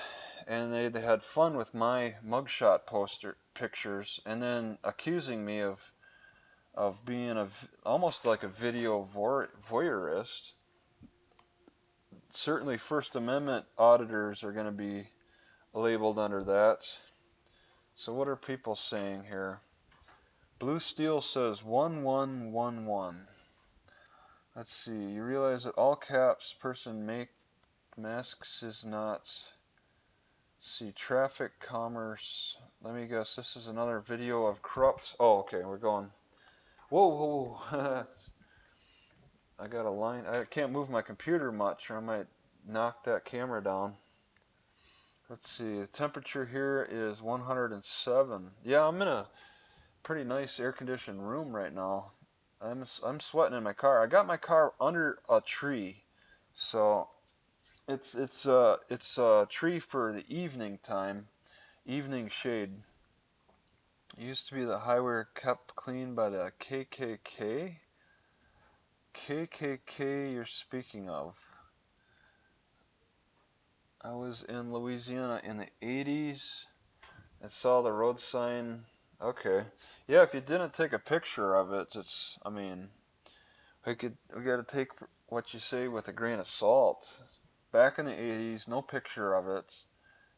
And they had fun with my mugshot poster pictures, and then accusing me of being almost like a video voyeurist. Certainly First Amendment auditors are going to be labeled under that. So what are people saying here? Blue Steel says 1111. Let's see. You realize that all caps person masks is not. See, traffic commerce. Let me guess. This is another video of corrupt. Oh, okay. We're going. Whoa, whoa. I got a line. I can't move my computer much, or I might knock that camera down. Let's see. The temperature here is 107. Yeah, I'm in a pretty nice air-conditioned room right now. I'm sweating in my car. I got my car under a tree, so it's a tree for the evening time, evening shade. It used to be the highway kept clean by the KKK. KKK you're speaking of. I was in Louisiana in the 80s and saw the road sign. Okay. Yeah, if you didn't take a picture of it, I mean, we got to take what you say with a grain of salt. Back in the 80s, no picture of it.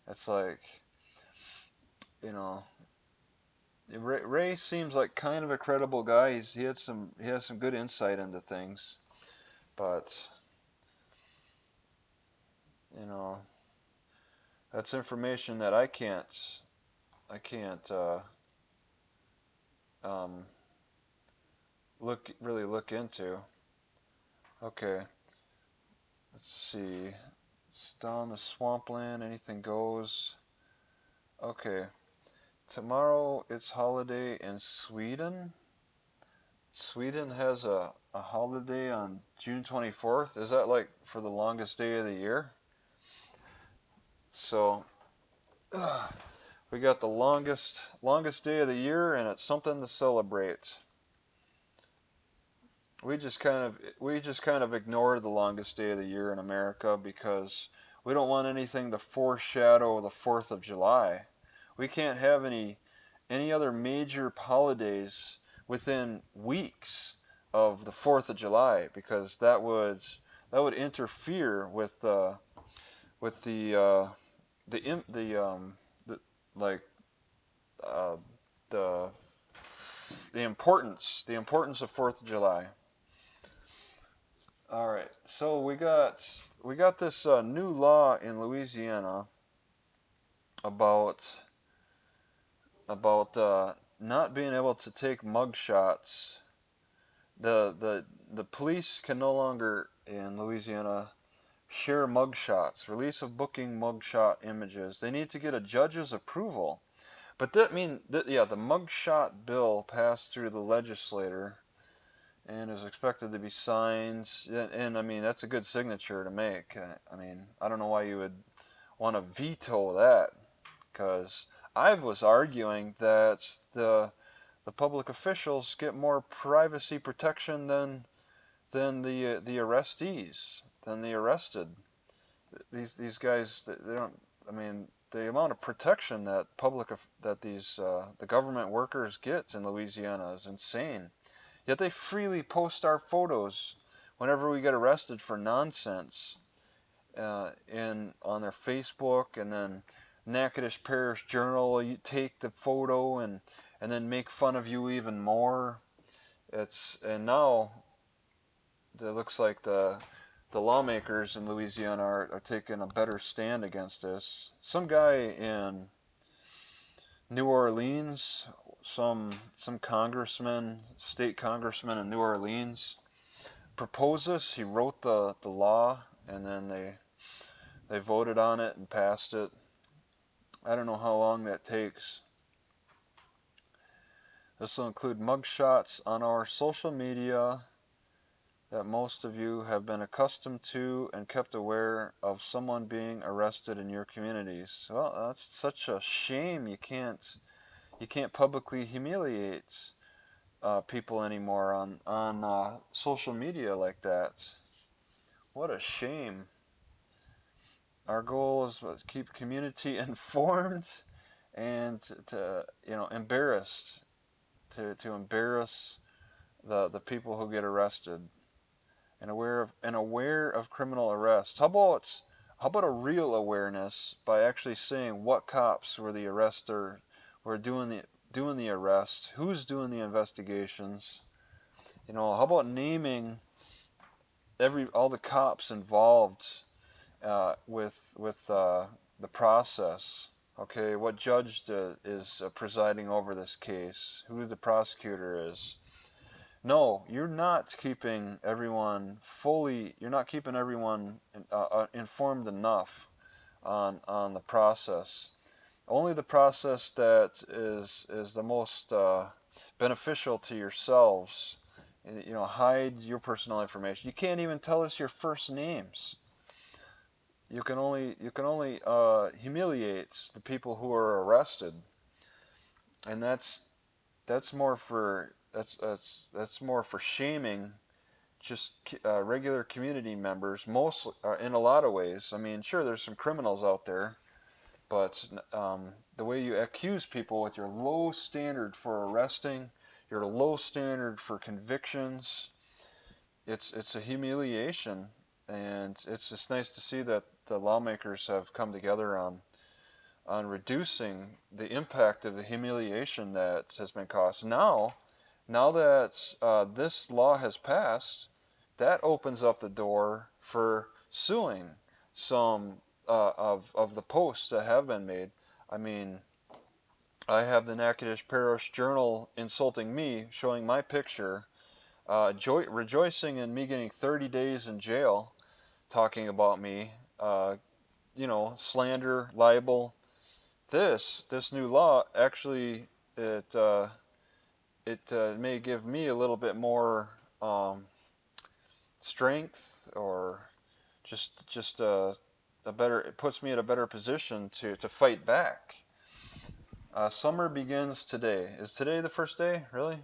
It's like, you know, Ray seems like kind of a credible guy. He has some good insight into things, but you know, that's information that I can't um, look into. Okay, let's see. It's down the swampland. Anything goes. Okay, tomorrow it's holiday in Sweden. Sweden has a holiday on June 24th. Is that like for the longest day of the year? So we got the longest day of the year, and it's something to celebrate. We just kind of ignore the longest day of the year in America because we don't want anything to foreshadow the 4th of July. We can't have any other major holidays within weeks of the 4th of July because that would interfere with the the like uh, the importance of 4th of July. All right, so we got this new law in Louisiana about not being able to take mug shots. The police can no longer in Louisiana share mug shots. Release of booking mugshot images. They need to get a judge's approval. But the mugshot bill passed through the legislature and is expected to be signed. And I mean, that's a good signature to make. I mean, I don't know why you would want to veto that, because I was arguing that the public officials get more privacy protection than the arrestees, than the arrested. These guys, they don't. I mean, the amount of protection that the government workers get in Louisiana is insane. Yet they freely post our photos whenever we get arrested for nonsense. on their Facebook, and then Natchitoches Parish Journal, you take the photo and then make fun of you even more. And now it looks like the lawmakers in Louisiana are taking a better stand against this. Some guy in New Orleans, some congressman, state congressman in New Orleans, proposed this. He wrote the law, and then they voted on it and passed it. I don't know how long that takes. This will include mugshots on our social media that most of you have been accustomed to and kept aware of someone being arrested in your communities. Well, that's such a shame. You can't publicly humiliate people anymore on social media like that. What a shame. Our goal is to keep community informed and to embarrassed to embarrass the people who get arrested and aware of criminal arrests. How about a real awareness by actually saying what cops were the arrester were doing the arrest, who's doing the investigations. How about naming all the cops involved with the process. Okay, what judge is presiding over this case? Who the prosecutor is? No, you're not keeping everyone fully. You're not keeping everyone informed enough on the process. Only the process that is the most beneficial to yourselves. Hide your personal information. You can't even tell us your first names. You can only humiliate the people who are arrested, and that's more for that's more for shaming just regular community members. Most in a lot of ways. I mean, sure, there's some criminals out there, but the way you accuse people with your low standard for arresting, your low standard for convictions, it's a humiliation, and it's just nice to see that the lawmakers have come together on reducing the impact of the humiliation that has been caused. Now that this law has passed, that opens up the door for suing some of the posts that have been made. I mean, I have the Natchitoches Parish Journal insulting me, showing my picture, rejoicing in me getting 30 days in jail, talking about me, slander, libel. This new law actually it may give me a little bit more strength, or just a better. It puts me in a better position to fight back. Summer begins today. Is today the first day? Really?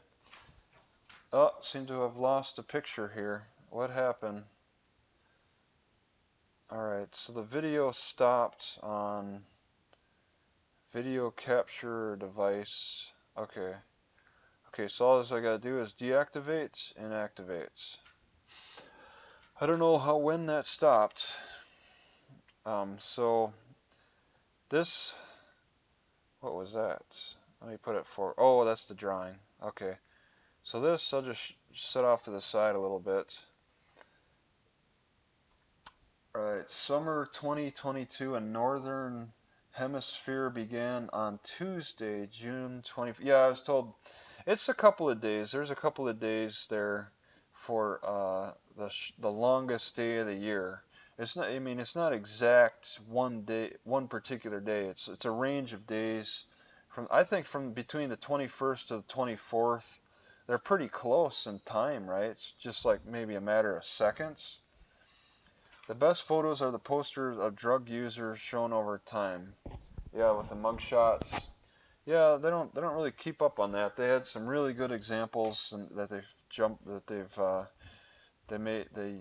Oh, seem to have lost a picture here. What happened? Alright, so the video stopped on video capture device. Okay. Okay, so all I gotta do is deactivate and activate. I don't know when that stopped. So this, what was that? Let me put it for, oh, that's the drawing. Okay. So this, I'll just set off to the side a little bit. Alright, summer 2022 in Northern Hemisphere began on Tuesday, June 20th. Yeah, I was told it's a couple of days. There's a couple of days there for the longest day of the year. It's not. I mean, it's not exact one day, one particular day. It's a range of days from, I think, from between the 21st to the 24th. They're pretty close in time, right? It's just like maybe a matter of seconds. The best photos are the posters of drug users shown over time. Yeah, with the mugshots. Yeah, they don't really keep up on that. They had some really good examples that they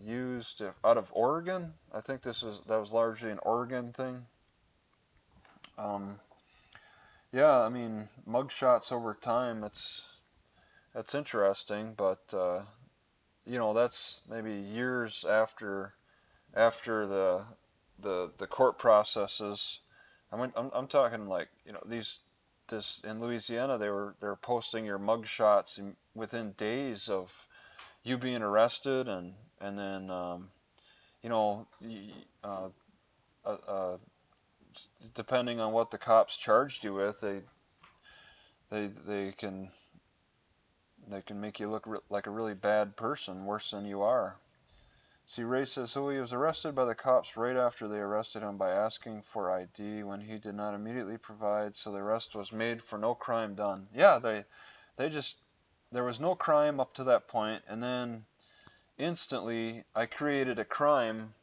used out of Oregon. I think that was largely an Oregon thing. Um, yeah, I mean mugshots over time. That's interesting, but that's maybe years after the the court processes. I'm talking like, you know, this in Louisiana, they were posting your mug shots within days of you being arrested, and then you know, uh, uh, uh, depending on what the cops charged you with, they they can they can make you look like a really bad person, worse than you are. See, Ray says, so he was arrested by the cops right after they arrested him by asking for ID when he did not immediately provide, so the arrest was made for no crime done. Yeah, they just, there was no crime up to that point, and then instantly I created a crime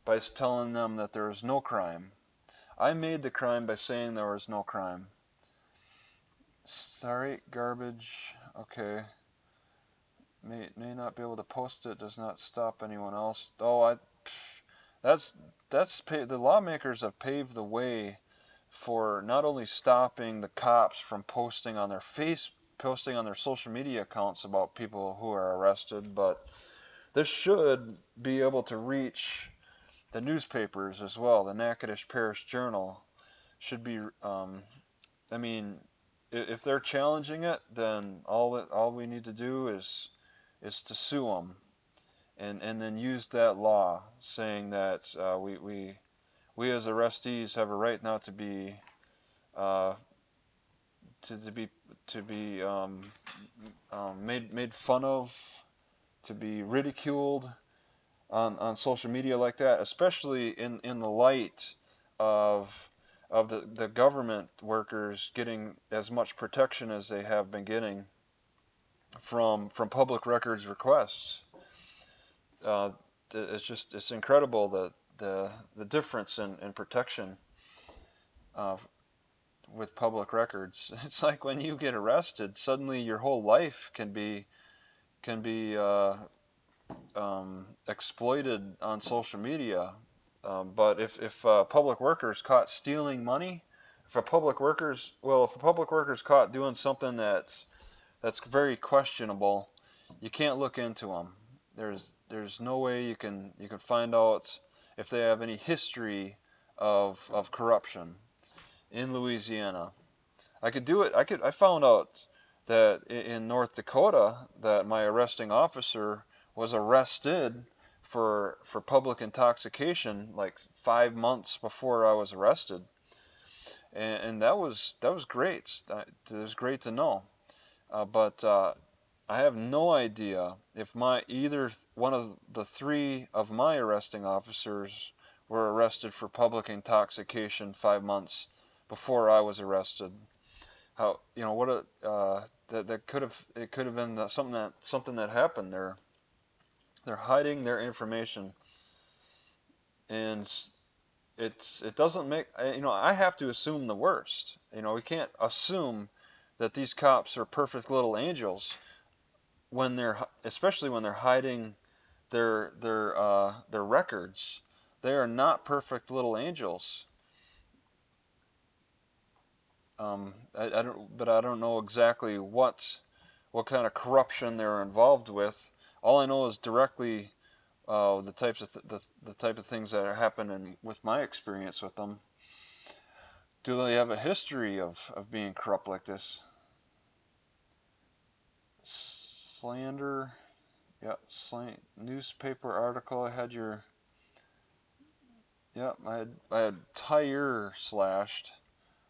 by telling them that there was no crime. I made the crime by saying there was no crime. Sorry, garbage. Okay. May not be able to post it. Does not stop anyone else. Oh, that's the lawmakers have paved the way for not only stopping the cops from posting on their social media accounts about people who are arrested, but this should be able to reach the newspapers as well. The Natchitoches Parish Journal should be. I mean, if they're challenging it, then all we need to do is to sue them, and then use that law saying that we as arrestees have a right now to be uh, to be to be made fun of, to be ridiculed on social media like that, especially in the light of the government workers getting as much protection as they have been getting from public records requests. Uh, it's incredible the difference in protection uh, with public records. It's like when you get arrested, suddenly your whole life can be exploited on social media. But if public workers caught stealing money, if a public worker's caught doing something that's very questionable, you can't look into them. There's no way you can find out if they have any history of corruption in Louisiana. I could do it. I found out that in North Dakota that my arresting officer was arrested for public intoxication like 5 months before I was arrested, and that was great. It was great to know. But I have no idea if either one of the three of my arresting officers were arrested for public intoxication 5 months before I was arrested. How, you know, what a that could have been something that happened. They're hiding their information, and it doesn't make, you know, I have to assume the worst. You know, we can't assume that these cops are perfect little angels when especially when they're hiding their records. They are not perfect little angels. I don't know exactly what kind of corruption they're involved with. All I know is directly the type of things that are happening with my experience with them. Do they have a history of being corrupt like this? Slander, yeah, newspaper article. I had tire slashed.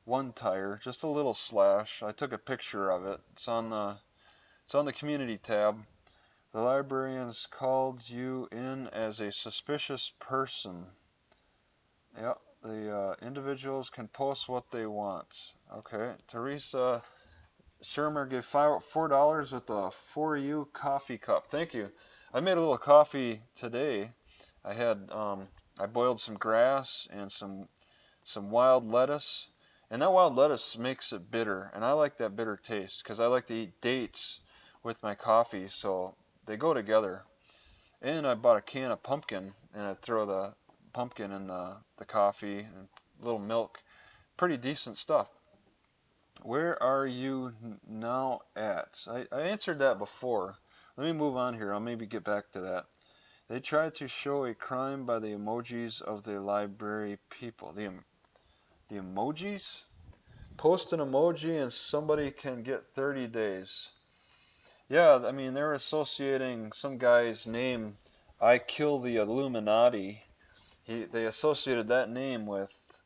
One tire, just a little slash. I took a picture of it. It's on the community tab. The librarians called you in as a suspicious person. Yep, the individuals can post what they want. Okay, Teresa Shermer gave $4 with a For You coffee cup. Thank you. I made a little coffee today. I boiled some grass and some wild lettuce, and that wild lettuce makes it bitter, and I like that bitter taste because I like to eat dates with my coffee, so they go together. And I bought a can of pumpkin, and I throw the pumpkin in the coffee and a little milk. Pretty decent stuff. Where are you now at? I answered that before. Let me move on here. I'll maybe get back to that. They tried to show a crime by the emojis of the library people. The emojis? Post an emoji and somebody can get 30 days. Yeah, I mean, they're associating some guy's name, I kill the Illuminati. They associated that name with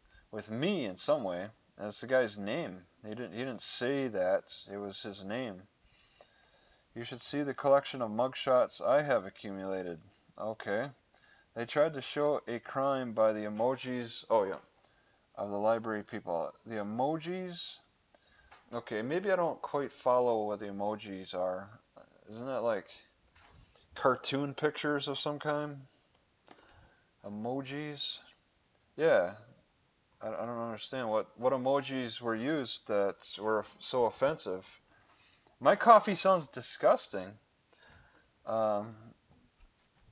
me in some way. That's the guy's name. He didn't say that. It was his name. You should see the collection of mugshots I have accumulated. Okay. They tried to show a crime by the emojis. Oh yeah, of the library people. The emojis. Okay, maybe I don't quite follow what the emojis are. Isn't that like cartoon pictures of some kind? Emojis? Yeah, I don't understand what emojis were used that were so offensive. My coffee sounds disgusting. Um,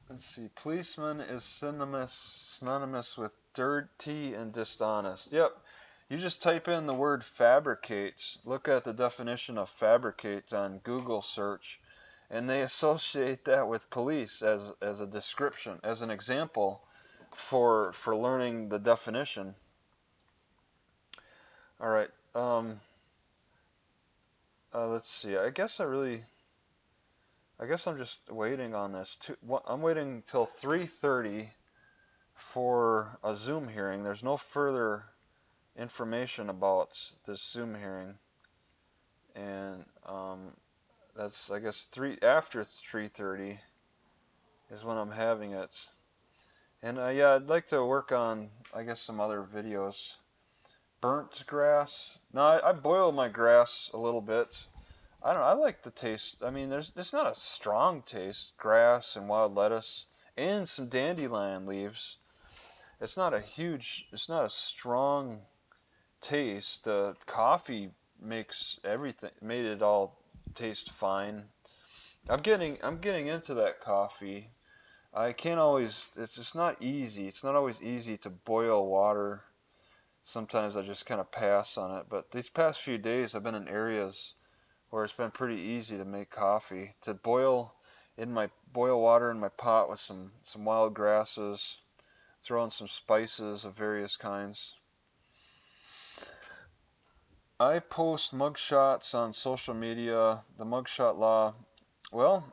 let's see. Policeman is synonymous with dirty and dishonest. Yep. You just type in the word fabricate. Look at the definition of fabricate on Google search, and they associate that with police as a description, as an example for learning the definition. All right. Let's see. I guess I'm just waiting on this. I'm waiting till 3:30 for a Zoom hearing. There's no further information about this Zoom hearing, and that's I guess after 3:30 is when I'm having it. And yeah, I'd like to work on I guess some other videos. Burnt grass. No, I boil my grass a little bit. I don't know. I like the taste. I mean, it's not a strong taste. Grass and wild lettuce and some dandelion leaves. It's not a strong taste. Coffee made it all taste fine. I'm getting into that coffee. I can't always, it's just not easy. It's not always easy to boil water. Sometimes I just kind of pass on it. But these past few days I've been in areas where it's been pretty easy to make coffee. To boil water in my pot with some wild grasses, throw in some spices of various kinds. I post mugshots on social media. The mugshot law. Well,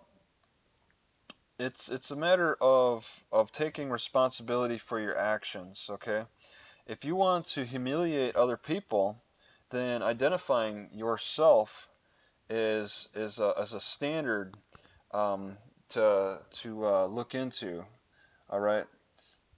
it's a matter of taking responsibility for your actions, okay? If you want to humiliate other people, then identifying yourself as a standard to look into. All right.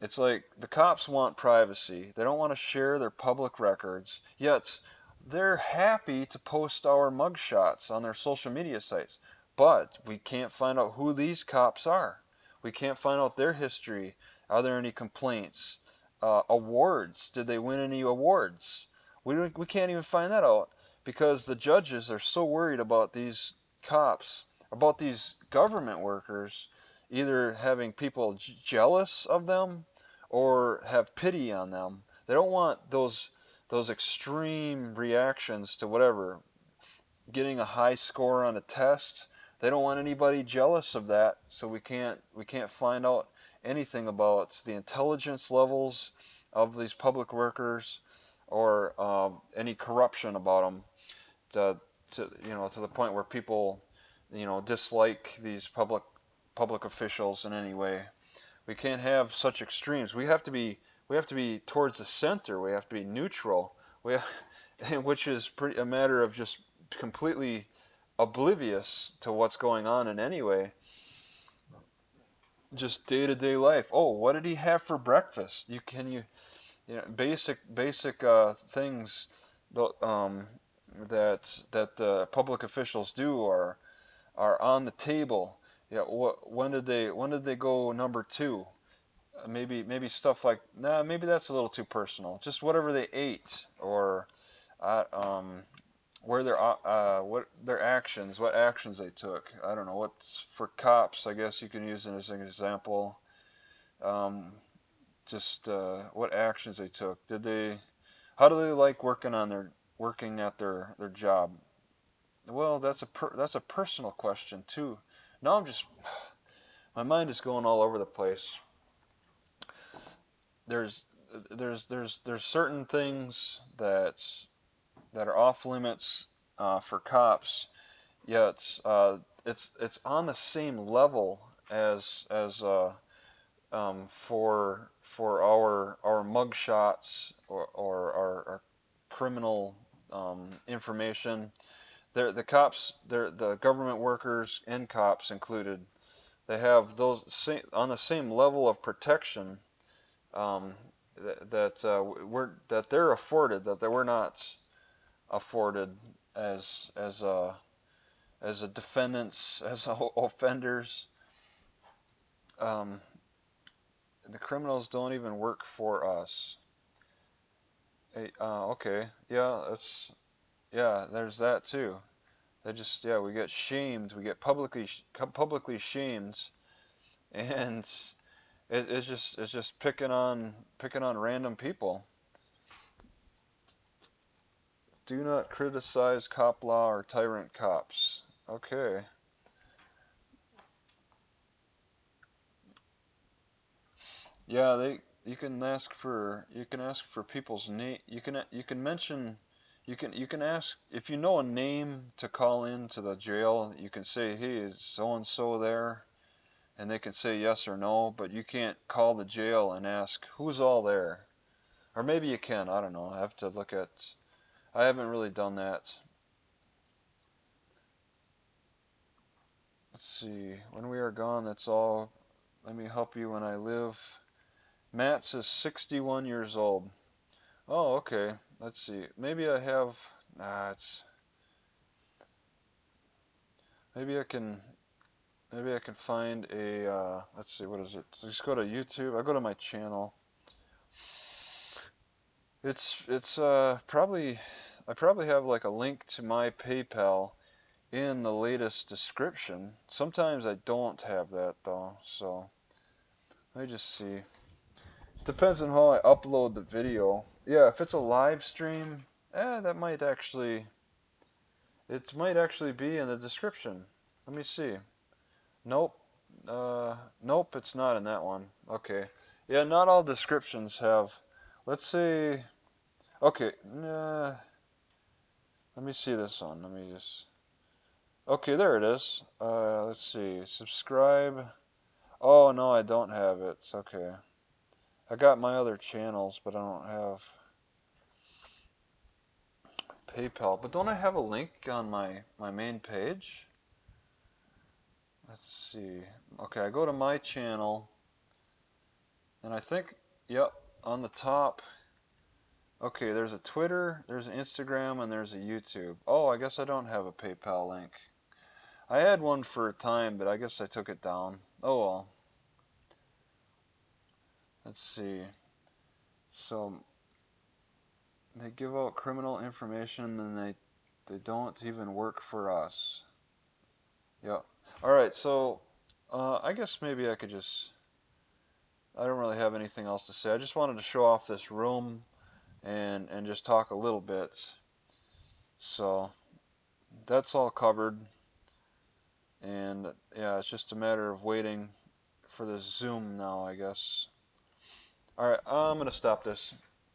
It's like the cops want privacy. They don't want to share their public records. Yet they're happy to post our mugshots on their social media sites. But we can't find out who these cops are. We can't find out their history. Are there any complaints? Awards? Did they win any awards? We can't even find that out because the judges are so worried about these cops, about these government workers, either having people jealous of them or have pity on them. They don't want those extreme reactions to whatever, getting a high score on a test. They don't want anybody jealous of that, so we can't find out anything about the intelligence levels of these public workers or any corruption about them to, to the point where people dislike these public officials in any way. We can't have such extremes. We have to be towards the center. We have to be neutral. We which is a matter of just completely oblivious to what's going on in any way. Just day-to-day life. Oh, what did he have for breakfast? Basic things that public officials do are on the table. Yeah, when did they go number two? Maybe stuff like nah, maybe that's a little too personal. Just whatever they ate or uh, um, what actions they took. I don't know. What's for cops? I guess you can use it as an example. Um, just what actions they took. How do they like working at their job? Well, that's a personal question too. Now my mind is going all over the place. There's there's certain things that are off limits for cops, yet it's on the same level as for our mug shots or our criminal information. The cops, the government workers and cops included, they have those on the same level of protection um, that they're afforded that we're not afforded as a defendants as offenders. Um, the criminals don't even work for us. Hey, okay, yeah, there's that too. They just we get shamed, we get publicly shamed, and it's just picking on random people. Do not criticize cop law or tyrant cops. Okay. Yeah, they you can ask for people's name. You can mention you can ask if you know a name to call in to the jail. You can say, "Hey, is so and so there?" And they can say yes or no, but you can't call the jail and ask who's all there. Or maybe you can, I don't know. I have to look at I haven't really done that. Let's see. When we are gone, that's all. Let me help you when I live. Matt says 61 years old. Oh, okay. Let's see. Maybe I have. Nah, it's. Maybe I can. Maybe I can find a. Let's see. What is it? Just go to YouTube. I go to my channel. It's probably. I probably have like a link to my PayPal in the latest description. Sometimes I don't have that though. So let me just see. Depends on how I upload the video. Yeah, if it's a live stream, that might actually. It might actually be in the description. Let me see. Nope. Nope, it's not in that one. Okay. Yeah, not all descriptions have. Let's see. Okay. Let me see this one. Let me just. Okay, there it is. Let's see. Subscribe. Oh, no, I don't have it. It's okay. I got my other channels, but I don't have PayPal. But don't I have a link on my main page? Let's see. Okay, I go to my channel, and I think, yep, on the top. Okay, there's a Twitter, there's an Instagram, and there's a YouTube. Oh, I guess I don't have a PayPal link. I had one for a time, but I guess I took it down. Oh well. Let's see. So they give out criminal information, and they don't even work for us. Yep. All right. So I guess maybe I could just. I don't really have anything else to say. I just wanted to show off this room and just talk a little bit. So that's all covered. And yeah, it's just a matter of waiting for the Zoom now, I guess. Alright, I'm going to stop this.